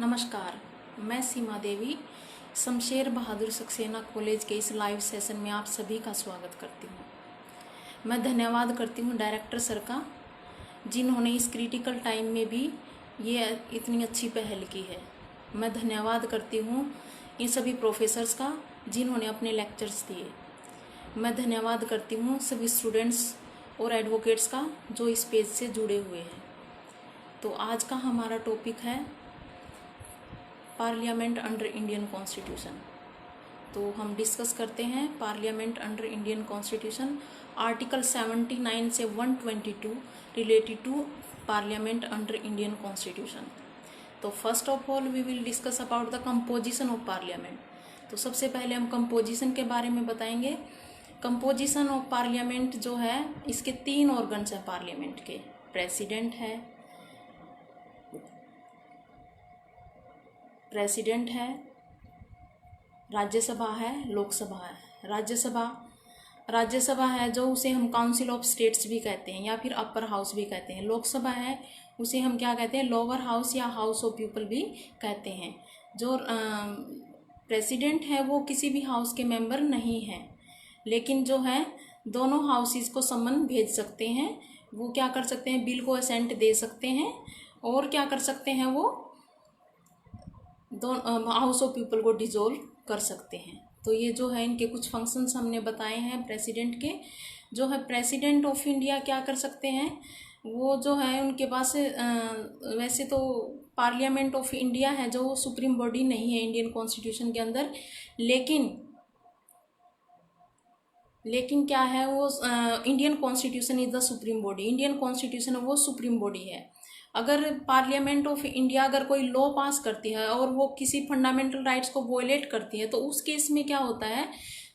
नमस्कार, मैं सीमा देवी शमशेर बहादुर सक्सेना कॉलेज के इस लाइव सेशन में आप सभी का स्वागत करती हूँ। मैं धन्यवाद करती हूँ डायरेक्टर सर का, जिन्होंने इस क्रिटिकल टाइम में भी ये इतनी अच्छी पहल की है। मैं धन्यवाद करती हूँ इन सभी प्रोफेसर्स का, जिन्होंने अपने लेक्चर्स दिए। मैं धन्यवाद करती हूँ सभी स्टूडेंट्स और एडवोकेट्स का जो इस पेज से जुड़े हुए हैं। तो आज का हमारा टॉपिक है पार्लियामेंट अंडर इंडियन कॉन्स्टिट्यूशन। तो हम डिस्कस करते हैं parliament under Indian constitution, article 79 से 122 related to parliament under Indian constitution. तो first of all we will discuss about the composition of parliament. तो सबसे पहले हम कंपोजिशन के बारे में बताएंगे। कंपोजिशन ऑफ पार्लियामेंट जो है, इसके 3 ऑर्गन्स हैं पार्लियामेंट के। प्रेसिडेंट है, राज्यसभा है, लोकसभा है। राज्यसभा है जो उसे हम काउंसिल ऑफ स्टेट्स भी कहते हैं या फिर अपर हाउस भी कहते हैं। लोकसभा है उसे हम क्या कहते हैं, लोअर हाउस या हाउस ऑफ पीपल भी कहते हैं। जो प्रेसिडेंट है वो किसी भी हाउस के मेंबर नहीं है, लेकिन जो है दोनों हाउसेस को समन भेज सकते हैं। वो क्या कर सकते हैं, बिल को असेंट दे सकते हैं, और क्या कर सकते हैं, वो हाउस ऑफ पीपल को डिसॉल्व कर सकते हैं। तो ये जो है इनके कुछ फंक्शंस हमने बताए हैं प्रेसिडेंट के। जो है प्रेसिडेंट ऑफ इंडिया क्या कर सकते हैं, वो जो है उनके पास वैसे तो पार्लियामेंट ऑफ इंडिया है जो सुप्रीम बॉडी नहीं है इंडियन कॉन्स्टिट्यूशन के अंदर, लेकिन क्या है, वो Indian constitution is the supreme body. Indian constitution वो सुप्रीम बॉडी है। अगर पार्लियामेंट ऑफ इंडिया अगर कोई लॉ पास करती है और वो किसी फंडामेंटल राइट्स को वॉयलेट करती है, तो उस केस में क्या होता है,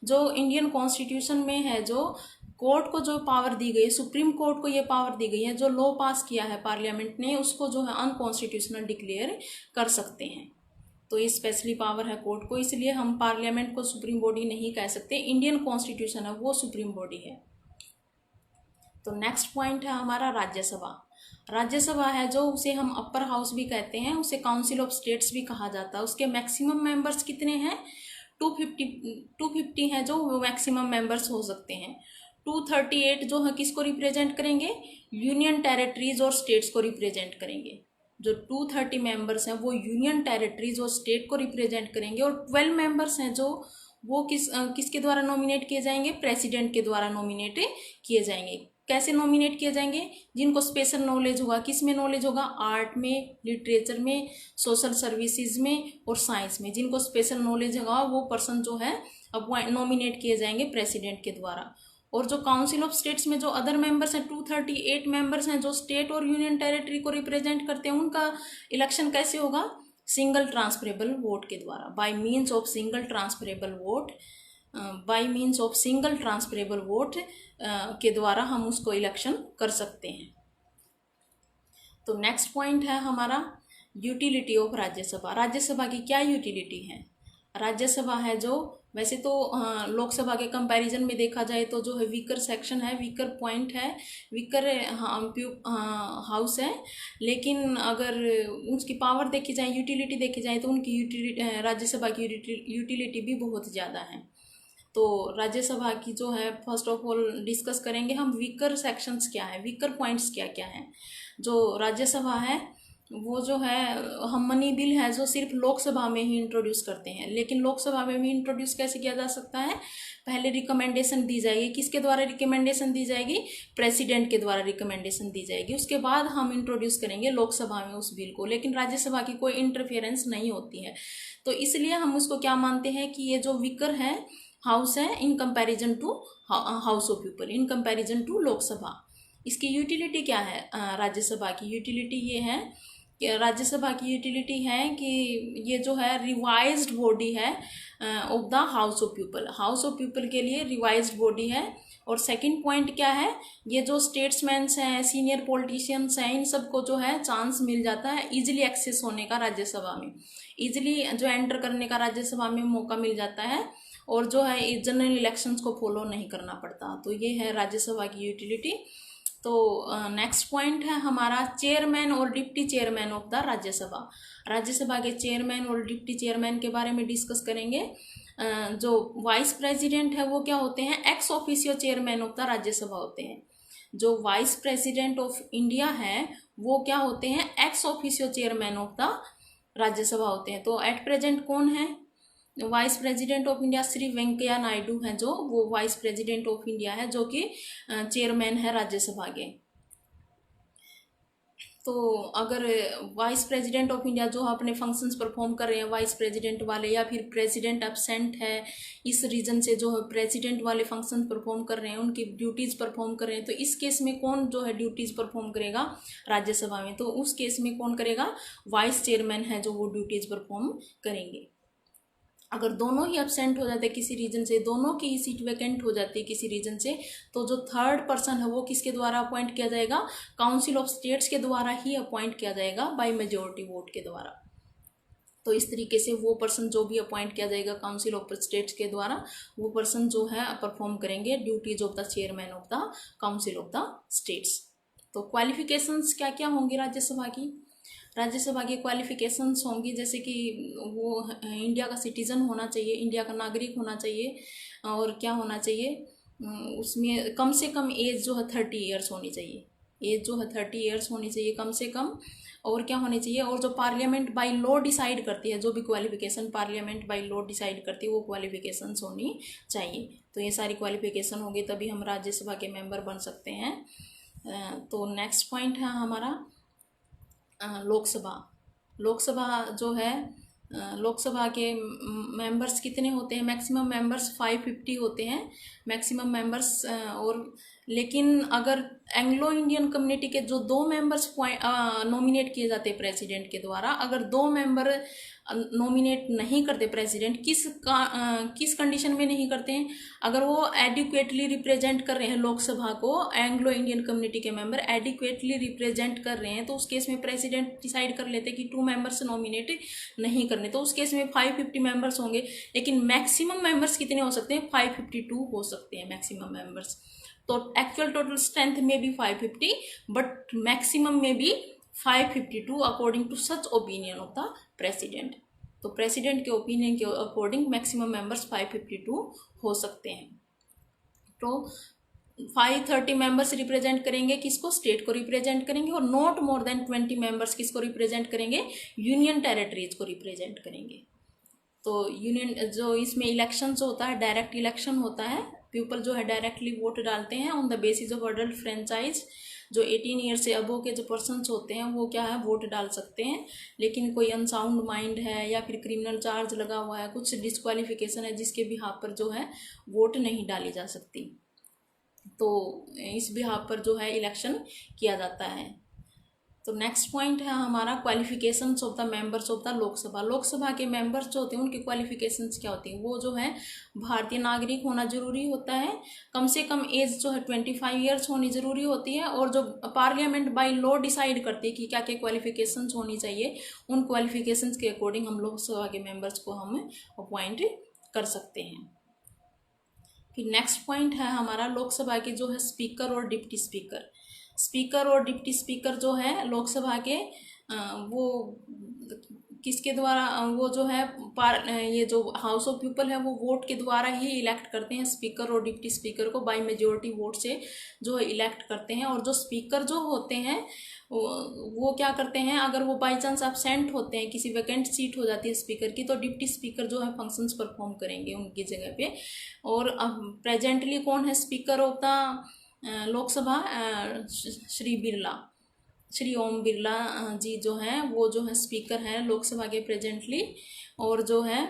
जो इंडियन कॉन्स्टिट्यूशन में है, जो कोर्ट को जो पावर दी गई है, सुप्रीम कोर्ट को ये पावर दी गई है, जो लॉ पास किया है पार्लियामेंट ने, उसको जो है अनकॉन्स्टिट्यूशनल डिक्लेयर कर सकते हैं। तो ये स्पेशली पावर है कोर्ट को, इसलिए हम पार्लियामेंट को सुप्रीम बॉडी नहीं कह सकते। इंडियन कॉन्स्टिट्यूशन है वो सुप्रीम बॉडी है। तो नेक्स्ट पॉइंट है हमारा राज्यसभा। राज्यसभा है जो उसे हम अपर हाउस भी कहते हैं, उसे काउंसिल ऑफ स्टेट्स भी कहा जाता है। उसके मैक्सिमम मेंबर्स कितने हैं, 250 हैं जो मैक्सिमम मेंबर्स हो सकते हैं। 238 जो है किसको रिप्रेजेंट करेंगे, यूनियन टेरिटरीज और स्टेट्स को रिप्रेजेंट करेंगे। जो 230 मेंबर्स हैं वो यूनियन टेरिटरीज और स्टेट को रिप्रेजेंट करेंगे, और 12 मेंबर्स हैं जो वो किसके द्वारा नॉमिनेट किए जाएंगे, प्रेसिडेंट के द्वारा नॉमिनेट किए जाएंगे। कैसे नॉमिनेट किए जाएंगे, जिनको स्पेशल नॉलेज होगा। किस में नॉलेज होगा, आर्ट में, लिटरेचर में, सोशल सर्विसेज में और साइंस में। जिनको स्पेशल नॉलेज होगा वो पर्सन जो है अपॉइंट नॉमिनेट किए जाएंगे प्रेसिडेंट के द्वारा। और जो काउंसिल ऑफ स्टेट्स में जो अदर मेंबर्स हैं, 238 मेंबर्स हैं जो स्टेट और यूनियन टेरिटरी को रिप्रेजेंट करते हैं, उनका इलेक्शन कैसे होगा, सिंगल ट्रांसफरेबल वोट के द्वारा, bye means of single transferable vote के द्वारा हम उसको इलेक्शन कर सकते हैं। तो नेक्स्ट पॉइंट है हमारा यूटिलिटी ऑफ राज्यसभा। राज्यसभा की क्या यूटिलिटी है। राज्यसभा है जो वैसे तो लोकसभा के कंपैरिजन में देखा जाए तो जो है वीकर सेक्शन है, वीकर पॉइंट है, वीकर हाउस है, लेकिन अगर उसकी पावर देखी जाए, यूटिलिटी देखी जाए, तो उनकी राज्यसभा की यूटिलिटी भी बहुत ज़्यादा है। तो राज्यसभा की जो है फर्स्ट ऑफ ऑल डिस्कस करेंगे हम वीकर सेक्शंस क्या है, वीकर पॉइंट्स क्या क्या हैं। जो राज्यसभा है वो जो है, हम मनी बिल है जो सिर्फ लोकसभा में ही इंट्रोड्यूस करते हैं, लेकिन लोकसभा में भी इंट्रोड्यूस कैसे किया जा सकता है, पहले रिकमेंडेशन दी जाएगी। किसके द्वारा रिकमेंडेशन दी जाएगी, प्रेसिडेंट के द्वारा रिकमेंडेशन दी जाएगी। उसके बाद हम इंट्रोड्यूस करेंगे लोकसभा में उस बिल को, लेकिन राज्यसभा की कोई इंटरफेरेंस नहीं होती है। तो इसलिए हम उसको क्या मानते हैं कि ये जो वीकर है हाउस है in comparison to house of people, in comparison to Lok Sabha. इसकी यूटिलिटी क्या है, राज्यसभा की यूटिलिटी ये है कि राज्यसभा की यूटिलिटी है कि ये जो है रिवाइज्ड बॉडी है of the house of people. House of people के लिए रिवाइज्ड बॉडी है। और सेकंड पॉइंट क्या है, ये जो स्टेट्समैन्स हैं, सीनियर पॉलिटिशियंस हैं, इन सबको जो है चांस मिल जाता है इजीली एक्सेस होने का राज्यसभा में, इजीली जो एंटर करने का राज्यसभा में मौका मिल जाता है, और जो है जनरल इलेक्शंस को फॉलो नहीं करना पड़ता। तो ये है राज्यसभा की यूटिलिटी। तो नेक्स्ट पॉइंट है हमारा चेयरमैन और deputy chairman of the Rajya Sabha. Rajya Sabha के चेयरमैन और डिप्टी चेयरमैन के बारे में डिस्कस करेंगे। जो वाइस प्रेसिडेंट है वो क्या होते हैं, ex officio chairman of the Rajya Sabha होते हैं। जो वाइस प्रेसिडेंट ऑफ इंडिया है वो क्या होते हैं, ex officio chairman of the Rajya Sabha होते हैं। तो एट प्रेजेंट कौन है vice president of India, Shri Venkaiah Naidu हैं, जो वो वाइस प्रेसिडेंट ऑफ इंडिया है, जो कि चेयरमैन है राज्यसभा के। तो अगर वाइस प्रेसिडेंट ऑफ इंडिया जो अपने फंक्शंस परफॉर्म कर रहे हैं वाइस प्रेसिडेंट वाले, या फिर प्रेसिडेंट एब्सेंट है इस रीजन से जो है प्रेसिडेंट वाले फंक्शन परफॉर्म कर रहे हैं, उनकी ड्यूटीज़ परफॉर्म कर रहे हैं, तो इस केस में कौन जो है ड्यूटीज़ परफॉर्म करेगा राज्यसभा में, तो उस केस में कौन करेगा, वाइस चेयरमैन है जो वो ड्यूटीज़ परफॉर्म करेंगे। अगर दोनों ही एब्सेंट हो जाते किसी रीजन से, दोनों की सीट वैकेंट हो जाती है किसी रीजन से, तो जो थर्ड पर्सन है वो किसके द्वारा अपॉइंट किया जाएगा, काउंसिल ऑफ स्टेट्स के द्वारा ही अपॉइंट किया जाएगा, बाय मेजोरिटी वोट के द्वारा। तो इस तरीके से वो पर्सन जो भी अपॉइंट किया जाएगा काउंसिल ऑफ स्टेट्स के द्वारा, वो पर्सन जो है परफॉर्म करेंगे duties of the chairman of the council of the states. तो क्वालिफिकेशंस क्या क्या होंगी राज्यसभा की, राज्यसभा की क्वालिफिकेशंस होंगी जैसे कि वो इंडिया का सिटीज़न होना चाहिए, इंडिया का नागरिक होना चाहिए, और क्या होना चाहिए, उसमें कम से कम एज जो है 30 ईयर्स होनी चाहिए, एज जो है 30 ईयर्स होनी चाहिए कम से कम। और क्या होनी चाहिए, और जो पार्लियामेंट बाई लॉ डिसाइड करती है, जो भी qualification parliament by law decide करती है वो क्वालिफिकेशंस होनी चाहिए। तो ये सारी क्वालिफिकेशन होगी तभी हम राज्यसभा के मेंबर बन सकते हैं। तो नेक्स्ट पॉइंट है हमारा लोकसभा। लोकसभा जो है लोकसभा के मेंबर्स कितने होते हैं, मैक्सिमम मेंबर्स 550 होते हैं मैक्सिमम मेंबर्स। और लेकिन अगर एंग्लो इंडियन कम्युनिटी के जो 2 मेंबर्स नॉमिनेट किए जाते हैं प्रेसिडेंट के द्वारा, अगर 2 मेंबर नॉमिनेट नहीं करते प्रेसिडेंट, किस कंडीशन में नहीं करते हैं, अगर वो एडिक्वेटली रिप्रेजेंट कर रहे हैं लोकसभा को, एंग्लो इंडियन कम्युनिटी के मेंबर एडिक्वेटली रिप्रेजेंट कर रहे हैं, तो उस केस में प्रेसिडेंट डिसाइड कर लेते हैं कि 2 मेंबर्स नॉमिनेट नहीं करने, तो उस केस में 550 मेंबर्स होंगे। लेकिन मैक्सिमम मेंबर्स कितने हो सकते हैं, 552 हो सकते हैं मैक्सिमम मेंबर्स। तो एक्चुअल टोटल स्ट्रेंथ में भी 550, बट मैक्सिमम में भी 552 according to such opinion of the president. तो प्रेसिडेंट के ओपिनियन के अकॉर्डिंग मैक्सिमम मेंबर्स 552 हो सकते हैं। तो 530 मेंबर्स रिप्रेजेंट करेंगे किसको, स्टेट को रिप्रेजेंट करेंगे, और नॉट मोर देन 20 मेंबर्स किसको रिप्रेजेंट करेंगे, यूनियन टेरिटरीज को रिप्रेजेंट करेंगे। तो यूनियन जो इसमें इलेक्शन जो होता है डायरेक्ट इलेक्शन होता है, पीपल जो है डायरेक्टली वोट डालते हैं on the basis of adult franchise. जो 18 ईयर से अबव के जो पर्सन्स होते हैं वो क्या है वोट डाल सकते हैं, लेकिन कोई अनसाउंड माइंड है या फिर क्रिमिनल चार्ज लगा हुआ है, कुछ डिस्क्वालिफिकेशन है जिसके बिहाफ पर जो है वोट नहीं डाली जा सकती, तो इस बिहाफ पर जो है इलेक्शन किया जाता है। तो नेक्स्ट पॉइंट है हमारा qualifications of the members of the Lok Sabha. Lok Sabha के मेंबर्स जो होते हैं उनकी क्वालिफिकेशंस क्या होती हैं, वो जो है भारतीय नागरिक होना जरूरी होता है, कम से कम एज जो है 25 ईयर्स होनी जरूरी होती है, और जो पार्लियामेंट बाय लॉ डिसाइड करती है कि क्या क्या क्वालिफिकेशंस होनी चाहिए, उन क्वालिफिकेशंस के अकॉर्डिंग हम लोकसभा के मेंबर्स को हम अपॉइंट कर सकते हैं। फिर नेक्स्ट पॉइंट है हमारा लोकसभा के जो है स्पीकर और डिप्टी स्पीकर। स्पीकर और डिप्टी स्पीकर जो है लोकसभा के वो किसके द्वारा, वो जो है ये जो हाउस ऑफ पीपल है वो वोट के द्वारा ही इलेक्ट करते हैं स्पीकर और डिप्टी स्पीकर को, बाय मेजोरिटी वोट से जो है इलेक्ट करते हैं। और जो स्पीकर जो होते हैं वो क्या करते हैं, अगर वो बाई चांस एब्सेंट होते हैं, किसी वैकेंट सीट हो जाती है स्पीकर की, तो डिप्टी स्पीकर जो है फंक्शंस परफॉर्म करेंगे उनकी जगह पे। और अब प्रेजेंटली कौन है speaker of the Lok Sabha, Shri Birla, Shri Om Birla ji जो हैं वो जो है स्पीकर हैं लोकसभा के प्रेजेंटली। और जो है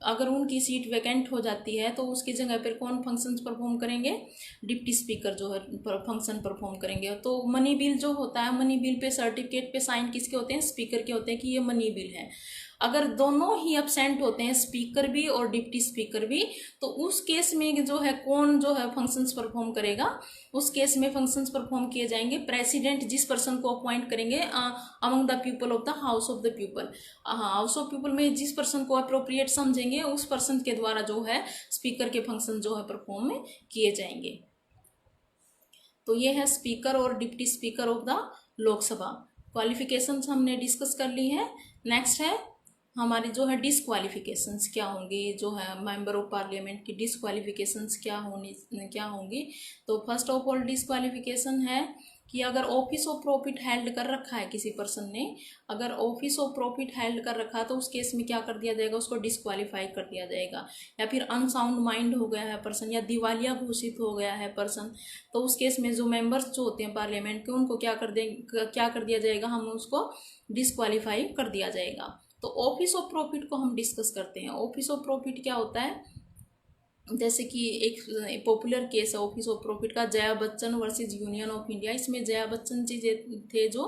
अगर उनकी सीट वैकेंट हो जाती है तो उसकी जगह पर कौन फंक्शंस परफॉर्म करेंगे, डिप्टी स्पीकर जो है फंक्शन परफॉर्म करेंगे। तो मनी बिल जो होता है, मनी बिल पे सर्टिफिकेट पे साइन किसके होते हैं, स्पीकर के होते हैं कि ये मनी बिल है। अगर दोनों ही एब्सेंट होते हैं स्पीकर भी और डिप्टी स्पीकर भी, तो उस केस में जो है कौन जो है फंक्शंस परफॉर्म करेगा, उस केस में फंक्शंस परफॉर्म किए जाएंगे प्रेसिडेंट जिस पर्सन को अपॉइंट करेंगे among the people of the house of the people. House of people में जिस पर्सन को अप्रोप्रिएट समझेंगे उस पर्सन के द्वारा जो है स्पीकर के फंक्शन जो है परफॉर्म किए जाएंगे। तो ये है स्पीकर और deputy speaker of the Lok Sabha. Qualifications हमने डिस्कस कर ली है। नेक्स्ट है हमारी जो है डिसक्वालिफिकेशंस क्या होंगी, जो है मेंबर ऑफ पार्लियामेंट की डिसक्वालिफिकेशंस क्या होंगी। तो फर्स्ट ऑफ ऑल डिसक्वालिफिकेशन है कि अगर ऑफिस ऑफ प्रॉफिट हेल्ड कर रखा है किसी पर्सन ने, अगर ऑफिस ऑफ प्रॉफिट हेल्ड कर रखा है तो उस केस में क्या कर दिया जाएगा, उसको डिसक्वालीफाई कर दिया जाएगा। या फिर अनसाउंड माइंड हो गया है पर्सन, या दिवालिया घोषित हो गया है पर्सन, तो उस केस में जो मेंबर्स जो होते हैं पार्लियामेंट के उनको क्या कर दिया जाएगा, हम उसको डिसक्वालीफाई कर दिया जाएगा। तो ऑफिस ऑफ प्रॉफिट को हम डिस्कस करते हैं। ऑफिस ऑफ प्रॉफिट क्या होता है, जैसे कि एक पॉपुलर केस है ऑफिस ऑफ प्रॉफिट का, Jaya Bachchan versus union of India. इसमें जया बच्चन जी थे जो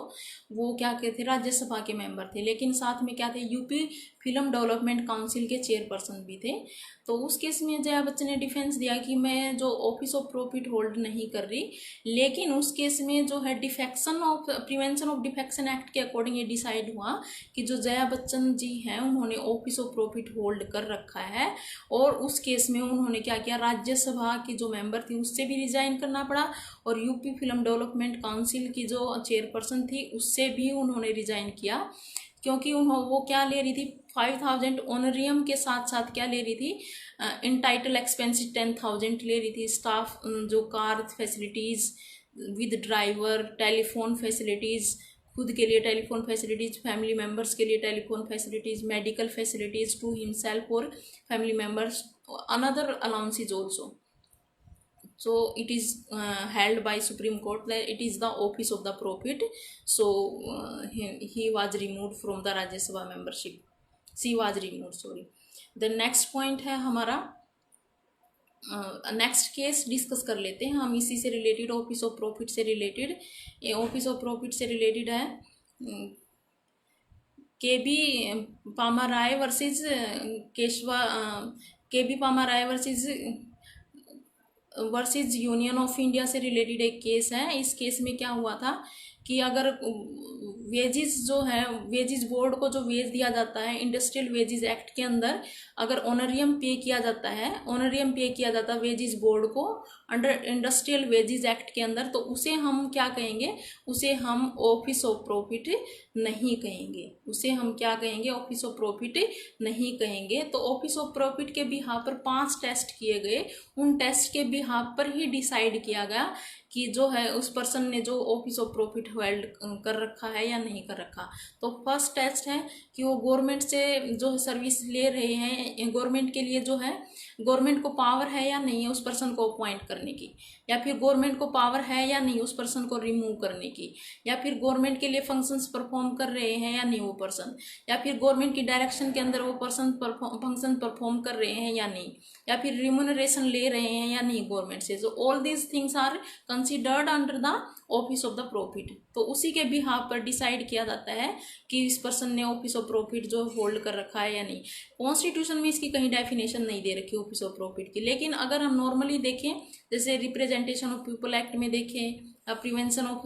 वो क्या कहते थे, राज्यसभा के मेंबर थे, लेकिन साथ में क्या थे, यूपी फिल्म डेवलपमेंट काउंसिल के चेयरपर्सन भी थे। तो उस केस में जया बच्चन ने डिफेंस दिया कि मैं जो ऑफिस ऑफ प्रॉफिट होल्ड नहीं कर रही, लेकिन उस केस में जो है प्रिवेंशन ऑफ डिफेक्शन एक्ट के अकॉर्डिंग ये डिसाइड हुआ कि जो जया बच्चन जी हैं उन्होंने ऑफिस ऑफ प्रॉफिट होल्ड कर रखा है, और उस केस में उन्होंने क्या किया, राज्यसभा की जो मेंबर थी उससे भी रिजाइन करना पड़ा, और यूपी फिल्म डेवलपमेंट काउंसिल की जो चेयरपर्सन थी उससे भी उन्होंने रिजाइन किया, क्योंकि वो क्या ले रही थी, 5000 ऑनरियम के साथ साथ क्या ले रही थी, इन टाइटल एक्सपेंसिस 10,000 ले रही थी, स्टाफ जो car facilities with driver, telephone facilities, खुद के लिए टेलीफोन फैसिलिटीज़, फैमिली मेम्बर्स के लिए telephone facilities, medical facilities to himself और family members, another allowances also. So it is held by Supreme Court that it is the office of the profit. So he was removed from the Rajya Sabha membership. She was removed, sorry. The next point है हमारा, next case discuss कर लेते हैं हम इसी से related, office of profit से related. ये ऑफिस ऑफ प्रॉफिट से रिलेटेड है के.बी. पामाराय वर्सेज के.बी. पामाराय वर्सेज यूनियन ऑफ इंडिया से रिलेटेड एक केस है। इस केस में क्या हुआ था कि अगर वेजिस जो है, वेजिस बोर्ड को जो वेज दिया जाता है इंडस्ट्रियल वेजिस एक्ट के अंदर, अगर ऑनरियम पे किया जाता है, ऑनरियम पे किया जाता है वेजिस बोर्ड को अंडर इंडस्ट्रियल वेजिस एक्ट के अंदर, तो उसे हम क्या कहेंगे, उसे हम ऑफिस ऑफ प्रॉफिट नहीं कहेंगे। उसे हम क्या कहेंगे, ऑफिस ऑफ प्रॉफिट नहीं कहेंगे। तो ऑफिस ऑफ प्रॉफिट के बिहाफ पर 5 टेस्ट किए गए, उन टेस्ट के बिहाफ पर ही डिसाइड किया गया कि जो है उस पर्सन ने जो ऑफिस ऑफ प्रॉफिट होल्ड कर रखा है या नहीं कर रखा। तो फर्स्ट टेस्ट है कि वो गवर्नमेंट से जो सर्विस ले रहे हैं, गवर्नमेंट के लिए जो है, गवर्नमेंट को पावर है या नहीं है उस पर्सन को अपॉइंट करने की, या फिर गवर्नमेंट को पावर है या नहीं उस पर्सन को रिमूव करने की, या फिर गवर्नमेंट के लिए फंक्शंस परफॉर्म कर रहे हैं या नहीं वो पर्सन, या फिर गवर्नमेंट की डायरेक्शन के अंदर वो पर्सन फंक्शन परफॉर्म कर रहे हैं या नहीं, या फिर रिम्यूनरेशन ले रहे हैं या नहीं गवर्नमेंट से। So all these things are considered under the office of the profit. तो उसी के बिहाफ पर डिसाइड किया जाता है कि इस पर्सन ने ऑफिस ऑफ प्रॉफिट जो होल्ड कर रखा है या नहीं। कॉन्स्टिट्यूशन में इसकी कहीं डेफिनेशन नहीं दे रखी ऑफिस ऑफ प्रॉफिट की, लेकिन अगर हम नॉर्मली देखें, जैसे रिप्रेजेंटेशन ऑफ पीपल एक्ट में देखें, प्रिवेंशन ऑफ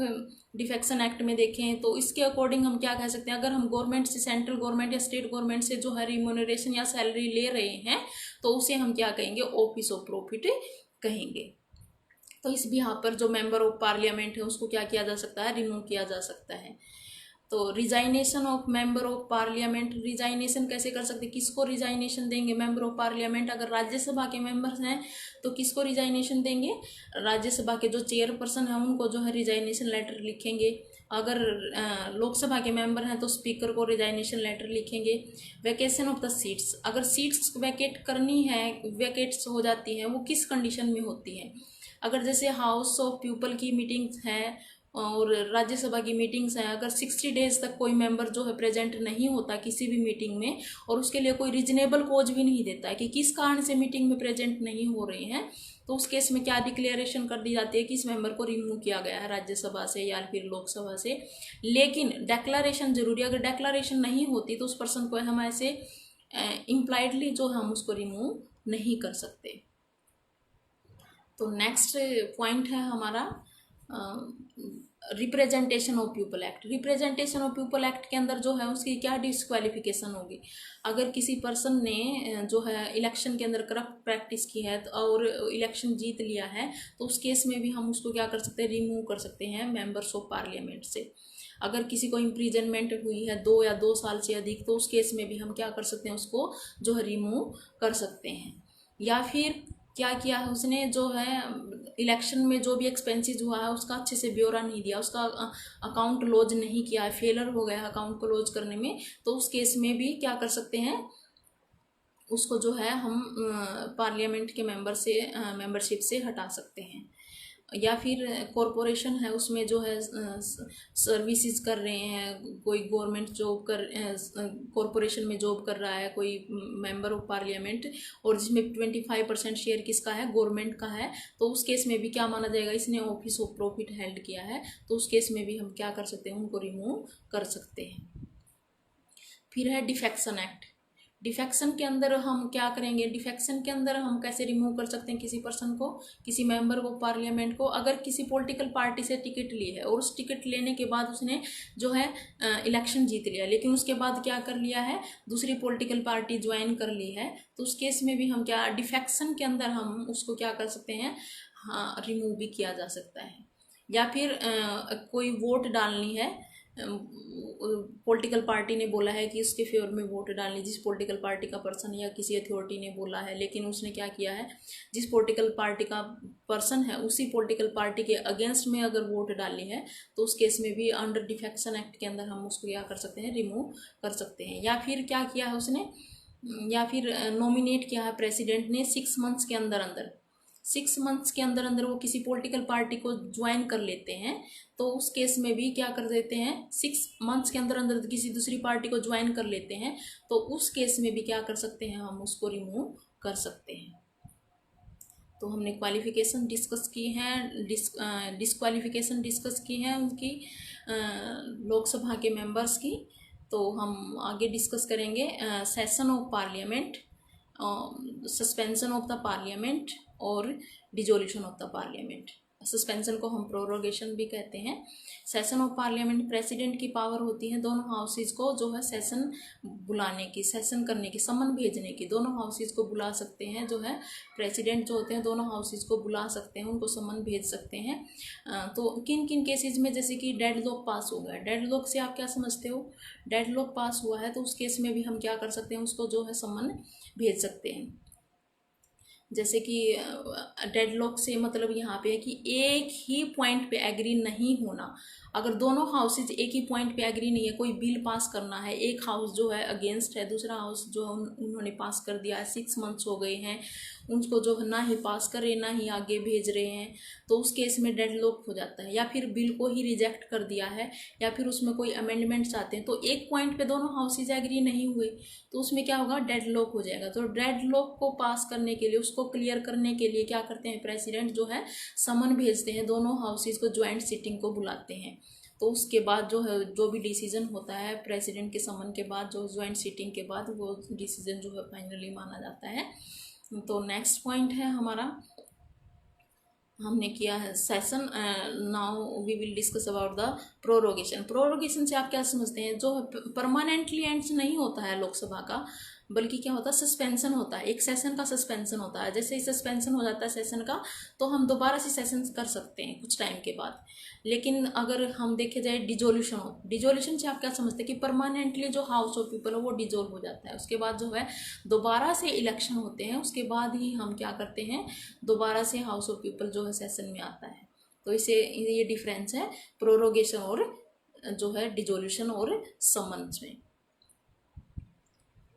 डिफेक्शन एक्ट में देखें, तो इसके अकॉर्डिंग हम क्या कह सकते हैं, अगर हम गवर्नमेंट से, सेंट्रल गवर्नमेंट या स्टेट गवर्नमेंट से जो है रिम्यूनरेशन या सैलरी ले रहे हैं, तो उसे हम क्या कहेंगे, ऑफिस ऑफ प्रॉफिट कहेंगे। तो इस बिहाफ पर जो मेंबर ऑफ पार्लियामेंट है उसको क्या किया जा सकता है, रिमूव किया जा सकता है। तो resignation of member of parliament, resignation कैसे कर सकते, किसको रिजाइनेशन देंगे मेंबर ऑफ पार्लियामेंट, अगर राज्यसभा के मेंबर्स हैं तो किसको रिजाइनेशन देंगे, राज्यसभा के जो चेयरपर्सन हैं उनको जो है रिजाइनेशन लेटर लिखेंगे। अगर लोकसभा के मेंबर हैं तो स्पीकर को रिजाइनेशन लेटर लिखेंगे। वैकेशन ऑफ द सीट्स, अगर सीट्स वैकेट करनी है, वैकेट्स हो जाती हैं, वो किस कंडीशन में होती है, अगर जैसे हाउस ऑफ पीपल की मीटिंग्स हैं और राज्यसभा की मीटिंग्स हैं, अगर 60 डेज तक कोई मेंबर जो है प्रेजेंट नहीं होता किसी भी मीटिंग में, और उसके लिए कोई रीजनेबल कॉज भी नहीं देता है कि किस कारण से मीटिंग में प्रेजेंट नहीं हो रहे हैं, तो उस केस में क्या डिक्लेरेशन कर दी जाती है कि इस मेंबर को रिमूव किया गया है राज्यसभा से या फिर लोकसभा से। लेकिन डेक्लारेशन जरूरी है, अगर डेक्लारेशन नहीं होती तो उस पर्सन को हम ऐसे इम्प्लाइडली जो हम उसको रिमूव नहीं कर सकते। तो नेक्स्ट पॉइंट है हमारा representation of people act, representation of people act के अंदर जो है उसकी क्या डिस्क्वालिफिकेशन होगी, अगर किसी पर्सन ने जो है इलेक्शन के अंदर करप्ट प्रैक्टिस की है और इलेक्शन जीत लिया है तो उस केस में भी हम उसको क्या कर सकते हैं, रिमूव कर सकते हैं मेंबर्स ऑफ पार्लियामेंट से। अगर किसी को इम्प्रीजनमेंट हुई है 2 या 2 साल से अधिक तो उस केस में भी हम क्या कर सकते हैं, उसको जो है रिमूव कर सकते हैं। या फिर क्या किया है उसने, जो है इलेक्शन में जो भी एक्सपेंसेस हुआ है उसका अच्छे से ब्यौरा नहीं दिया, उसका अकाउंट क्लोज नहीं किया है, फेलर हो गया अकाउंट क्लोज करने में, तो उस केस में भी क्या कर सकते हैं, उसको जो है हम पार्लियामेंट के मेंबरशिप से हटा सकते हैं। या फिर कॉरपोरेशन है उसमें जो है सर्विसेज कर रहे हैं, कोई गवर्नमेंट जॉब कर कॉरपोरेशन में जॉब कर रहा है कोई मेंबर ऑफ पार्लियामेंट और जिसमें 25% शेयर किसका है, गवर्नमेंट का है, तो उस केस में भी क्या माना जाएगा, इसने ऑफिस ऑफ प्रॉफिट हेल्ड किया है, तो उस केस में भी हम क्या कर सकते हैं, उनको रिमूव कर सकते हैं। फिर है डिफेक्शन एक्ट। डिफेक्शन के अंदर हम क्या करेंगे, डिफेक्शन के अंदर हम कैसे रिमूव कर सकते हैं किसी पर्सन को, किसी मेंबर को पार्लियामेंट को, अगर किसी पॉलिटिकल पार्टी से टिकट ली है और उस टिकट लेने के बाद उसने जो है इलेक्शन जीत लिया, लेकिन उसके बाद क्या कर लिया है, दूसरी पॉलिटिकल पार्टी ज्वाइन कर ली है, तो उस केस में भी हम क्या, डिफेक्शन के अंदर हम उसको क्या कर सकते हैं, हाँ रिमूव भी किया जा सकता है। या फिर कोई वोट डालनी है, पॉलिटिकल पार्टी ने बोला है कि उसके फेवर में वोट डालनी, जिस पॉलिटिकल पार्टी का पर्सन या किसी अथॉरिटी ने बोला है, लेकिन उसने क्या किया है, जिस पॉलिटिकल पार्टी का पर्सन है उसी पॉलिटिकल पार्टी के अगेंस्ट में अगर वोट डाली है तो उस केस में भी अंडर डिफेक्शन एक्ट के अंदर हम उसको क्या कर सकते हैं, रिमूव कर सकते हैं। या फिर क्या किया है उसने, या फिर नॉमिनेट किया है प्रेसिडेंट ने 6 मंथ्स के अंदर अंदर, 6 मंथ्स के अंदर अंदर वो किसी पॉलिटिकल पार्टी को ज्वाइन कर लेते हैं, तो उस केस में भी क्या कर देते हैं, 6 मंथ्स के अंदर अंदर किसी दूसरी पार्टी को ज्वाइन कर लेते हैं, तो उस केस में भी क्या कर सकते हैं, हम उसको रिमूव कर सकते हैं। तो हमने क्वालिफिकेशन डिस्कस की हैं, डिस्क्वालिफिकेशन डिस्कस की है उनकी लोकसभा के मेंबर्स की। तो हम आगे डिस्कस करेंगे session of parliament, suspension of the parliament और dissolution of the parliament. Suspension को हम प्रोरोगेशन भी कहते हैं। सेशन ऑफ पार्लियामेंट, प्रेसिडेंट की पावर होती है दोनों हाउसेज को जो है सेशन बुलाने की, सेशन करने की, समन भेजने की, दोनों हाउसेज को बुला सकते हैं, जो है प्रेसिडेंट जो होते हैं दोनों हाउसेज को बुला सकते हैं, उनको समन भेज सकते हैं। तो किन किन केसेज में, जैसे कि डेड लॉक पास हो गया, डेड लॉक से आप क्या समझते हो, डेड लॉक पास हुआ है तो उस केस में भी हम क्या कर सकते हैं, उसको जो है समन भेज सकते हैं। जैसे कि डेडलॉक से मतलब यहाँ पे है कि एक ही पॉइंट पे एग्री नहीं होना, अगर दोनों हाउसेज एक ही पॉइंट पे एग्री नहीं है, कोई बिल पास करना है, एक हाउस जो है अगेंस्ट है, दूसरा हाउस जो उन्होंने पास कर दिया है, 6 मंथ्स हो गए हैं उनको जो ना ही पास कर रहे ना ही आगे भेज रहे हैं, तो उस केस में डेडलॉक हो जाता है। या फिर बिल को ही रिजेक्ट कर दिया है या फिर उसमें कोई अमेंडमेंट्स आते हैं, तो एक पॉइंट पे दोनों हाउसेज एग्री नहीं हुए तो उसमें क्या होगा, डेडलॉक हो जाएगा। तो डेडलॉक को पास करने के लिए, उसको क्लियर करने के लिए क्या करते हैं, प्रेसिडेंट जो है समन भेजते हैं, दोनों हाउसेज को ज्वाइंट सिटिंग को बुलाते हैं, तो उसके बाद जो है जो भी डिसीजन होता है प्रेसिडेंट के समन के बाद, जो ज्वाइंट सिटिंग के बाद वो डिसीजन जो है फाइनली माना जाता है। तो नेक्स्ट पॉइंट है हमारा, हमने किया है session, now we will discuss about the prorogation. Prorogation से आप क्या समझते हैं, जो परमानेंटली एंड नहीं होता है लोकसभा का, बल्कि क्या होता है, सस्पेंशन होता है, एक सेशन का सस्पेंशन होता है। जैसे ही सस्पेंशन हो जाता है सेशन का तो हम दोबारा से सेशन कर सकते हैं कुछ टाइम के बाद। लेकिन अगर हम देखे जाए डिजोल्यूशन हो, डिजोल्यूशन से आप क्या समझते हैं कि परमानेंटली जो हाउस ऑफ पीपल है वो डिजोल्व हो जाता है, उसके बाद जो है दोबारा से इलेक्शन होते हैं, उसके बाद ही हम क्या करते हैं, दोबारा से हाउस ऑफ पीपल जो है सेशन में आता है। तो इसे ये डिफरेंस है प्रोरोगेशन और जो है डिजोल्यूशन और समन्स में।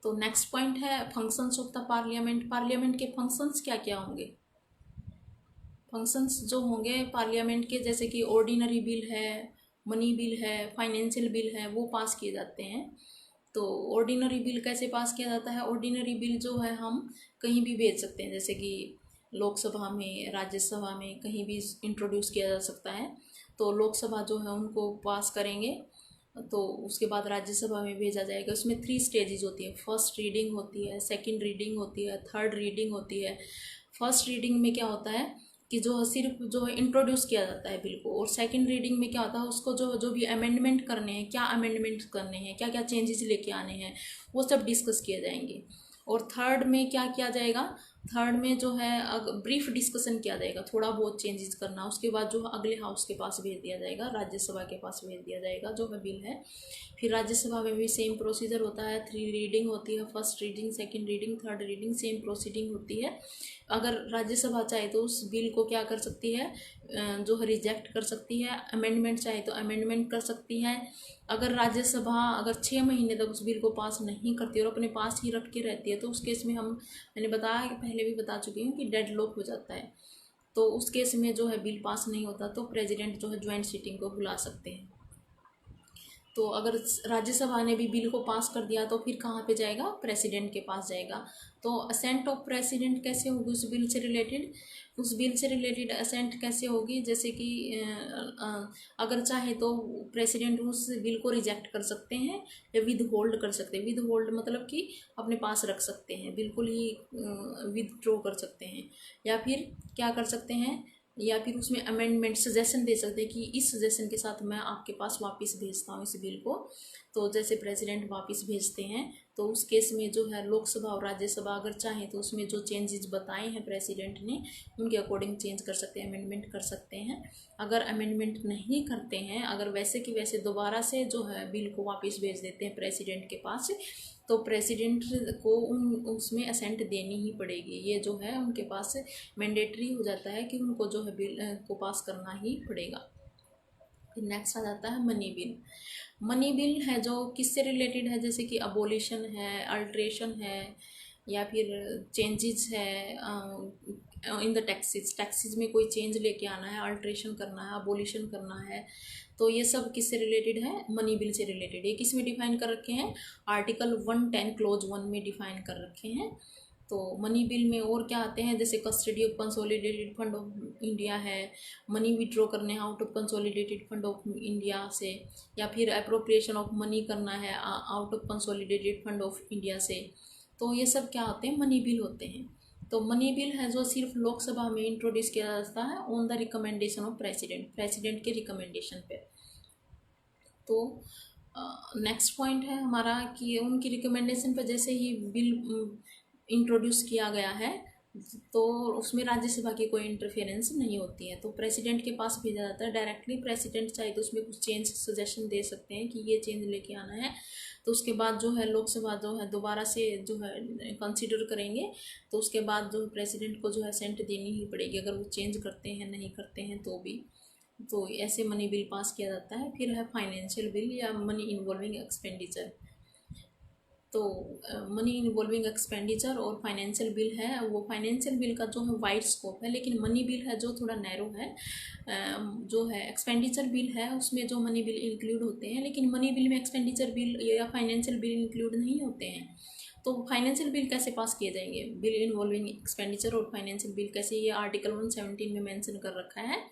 तो नेक्स्ट पॉइंट है functions of the parliament. Parliament के फंक्शंस क्या क्या होंगे, फंक्शंस जो होंगे पार्लियामेंट के, जैसे कि ऑर्डिनरी बिल है, मनी बिल है, फाइनेंशियल बिल है, वो पास किए जाते हैं। तो ऑर्डिनरी बिल कैसे पास किया जाता है, ऑर्डिनरी बिल जो है हम कहीं भी भेज सकते हैं, जैसे कि लोकसभा में, राज्यसभा में, कहीं भी इंट्रोड्यूस किया जा सकता है। तो लोकसभा जो है उनको पास करेंगे तो उसके बाद राज्यसभा में भेजा जाएगा। उसमें 3 स्टेजेस होती है, फर्स्ट रीडिंग होती है, सेकंड रीडिंग होती है, थर्ड रीडिंग होती है। फर्स्ट रीडिंग में क्या होता है, कि जो सिर्फ जो है इंट्रोड्यूस किया जाता है बिल को, और सेकंड रीडिंग में क्या होता है उसको जो जो भी अमेंडमेंट करने हैं, क्या अमेंडमेंट करने हैं, क्या क्या चेंजेस लेके आने हैं, वो सब डिस्कस किए जाएंगे। और थर्ड में क्या किया जाएगा, थर्ड में जो है ब्रीफ डिस्कशन किया जाएगा, थोड़ा बहुत चेंजेस करना, उसके बाद जो है अगले हाउस के पास भेज दिया जाएगा, राज्यसभा के पास भेज दिया जाएगा जो है बिल है। फिर राज्यसभा में भी सेम प्रोसीजर होता है, 3 रीडिंग होती है, first reading, second reading, third reading, same proceeding होती है। अगर राज्यसभा चाहे तो उस बिल को क्या कर सकती है, जो है रिजेक्ट कर सकती है, अमेंडमेंट चाहे तो अमेंडमेंट कर सकती है। अगर राज्यसभा अगर 6 महीने तक उस बिल को पास नहीं करती और अपने पास ही रख के रहती है तो उस केस में मैंने बताया, पहले भी बता चुकी हूँ कि डेडलॉक हो जाता है। तो उस केस में जो है बिल पास नहीं होता तो प्रेसिडेंट जो है ज्वाइंट सिटिंग को बुला सकते हैं। तो अगर राज्यसभा ने भी बिल को पास कर दिया तो फिर कहाँ पे जाएगा, प्रेसिडेंट के पास जाएगा। तो असेंट ऑफ प्रेसिडेंट कैसे होगी उस बिल से रिलेटेड, उस बिल से रिलेटेड असेंट कैसे होगी, जैसे कि अगर चाहे तो प्रेसिडेंट उस बिल को रिजेक्ट कर सकते हैं या विद होल्ड कर सकते हैं। विद होल्ड मतलब कि अपने पास रख सकते हैं, बिल्कुल ही विदड्रॉ कर सकते हैं, या फिर क्या कर सकते हैं, या फिर उसमें अमेंडमेंट सजेशन दे सकते हैं कि इस सजेशन के साथ मैं आपके पास वापस भेजता हूँ इस बिल को। तो जैसे प्रेसिडेंट वापस भेजते हैं तो उस केस में जो है लोकसभा और राज्यसभा अगर चाहें तो उसमें जो चेंजेस बताए हैं प्रेसिडेंट ने उनके अकॉर्डिंग चेंज कर सकते हैं, अमेंडमेंट कर सकते हैं। अगर अमेंडमेंट नहीं करते हैं, अगर वैसे कि वैसे दोबारा से जो है बिल को वापस भेज देते हैं प्रेसिडेंट के पास, तो प्रेसिडेंट को उसमें असेंट देनी ही पड़ेगी। ये जो है उनके पास मैंडेटरी हो जाता है कि उनको जो है बिल को पास करना ही पड़ेगा। फिर नेक्स्ट आ जाता है मनी बिल। मनी बिल है जो किससे रिलेटेड है, जैसे कि अबोलिशन है, अल्ट्रेशन है, या फिर चेंजेस है इन द टैक्सेस, टैक्सेस में कोई चेंज लेके आना है, अल्ट्रेशन करना है, अबोलिशन करना है। तो ये सब किससे रिलेटेड है, मनी बिल से रिलेटेड। ये किस में डिफाइन कर रखे हैं, आर्टिकल 110 क्लोज 1 में डिफाइन कर रखे हैं। तो मनी बिल में और क्या आते हैं, जैसे custody of consolidated fund of India है, मनी विड्रॉ करने out of consolidated fund of India से, या फिर अप्रोप्रिएशन ऑफ मनी करना है out of consolidated fund of India से। तो ये सब क्या होते हैं, मनी बिल होते हैं। तो मनी बिल है जो सिर्फ लोकसभा में इंट्रोड्यूस किया जाता है on the recommendation of president, president के रिकमेंडेशन पे। तो नेक्स्ट पॉइंट है हमारा कि उनकी रिकमेंडेशन पर जैसे ही बिल इंट्रोड्यूस किया गया है तो उसमें राज्यसभा की कोई इंटरफेरेंस नहीं होती है, तो प्रेसिडेंट के पास भेजा जाता है डायरेक्टली। प्रेसिडेंट चाहे तो उसमें कुछ चेंज सजेशन दे सकते हैं कि ये चेंज लेके आना है, तो उसके बाद जो है लोकसभा जो है दोबारा से जो है कंसिडर करेंगे, तो उसके बाद जो प्रेसिडेंट को जो है सेंट देनी ही पड़ेगी अगर वो चेंज करते हैं, नहीं करते हैं तो भी। तो ऐसे मनी बिल पास किया जाता है। फिर है फाइनेंशियल बिल या मनी इन्वॉल्विंग एक्सपेंडिचर। तो मनी इन्वॉल्विंग एक्सपेंडिचर और फाइनेंशियल बिल है, वो फाइनेंशियल बिल का जो है वाइड स्कोप है, लेकिन मनी बिल है जो थोड़ा नैरो है। जो है एक्सपेंडिचर बिल है उसमें जो मनी बिल इंक्लूड होते हैं, लेकिन मनी बिल में एक्सपेंडिचर बिल या फाइनेंशियल बिल इंक्लूड नहीं होते हैं। तो फाइनेंशियल बिल कैसे पास किए जाएंगे, बिल इन्वॉल्विंग एक्सपेंडिचर और फाइनेंशियल बिल कैसे, ये आर्टिकल 117 में मेंशन कर रखा है।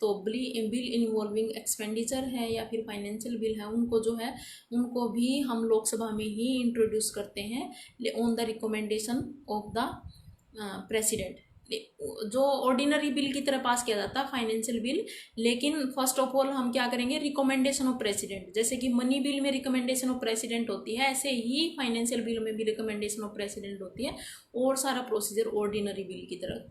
तो बिल इन्वॉल्विंग एक्सपेंडिचर है या फिर फाइनेंशियल बिल है, उनको जो है उनको भी हम लोकसभा में ही इंट्रोड्यूस करते हैं on the recommendation of the president. जो ऑर्डिनरी बिल की तरह पास किया जाता है फाइनेंशियल बिल, लेकिन फर्स्ट ऑफ ऑल हम क्या करेंगे, रिकमेंडेशन ऑफ प्रेसिडेंट। जैसे कि मनी बिल में रिकमेंडेशन ऑफ प्रेसिडेंट होती है, ऐसे ही फाइनेंशियल बिल में भी रिकमेंडेशन ऑफ प्रेसिडेंट होती है, और सारा प्रोसीजर ऑर्डिनरी बिल की तरह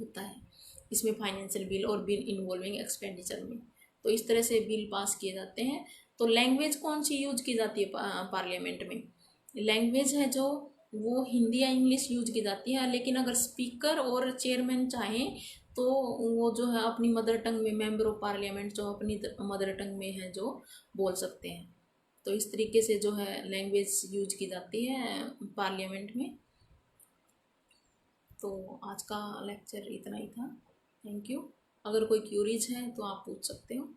होता है इसमें, फाइनेंशियल बिल और बिल इन्वॉल्विंग एक्सपेंडिचर में। तो इस तरह से बिल पास किए जाते हैं। तो लैंग्वेज कौन सी यूज की जाती है पार्लियामेंट में, लैंग्वेज है जो वो हिंदी या इंग्लिश यूज की जाती है, लेकिन अगर स्पीकर और चेयरमैन चाहें तो वो जो है अपनी मदर टंग में, मेंबर ऑफ पार्लियामेंट जो अपनी मदर टंग में है जो बोल सकते हैं। तो इस तरीके से जो है लैंग्वेज यूज की जाती है पार्लियामेंट में। तो आज का लेक्चर इतना ही था। Thank you. अगर कोई क्यूरीज है तो आप पूछ सकते हो।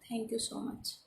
Thank you so much.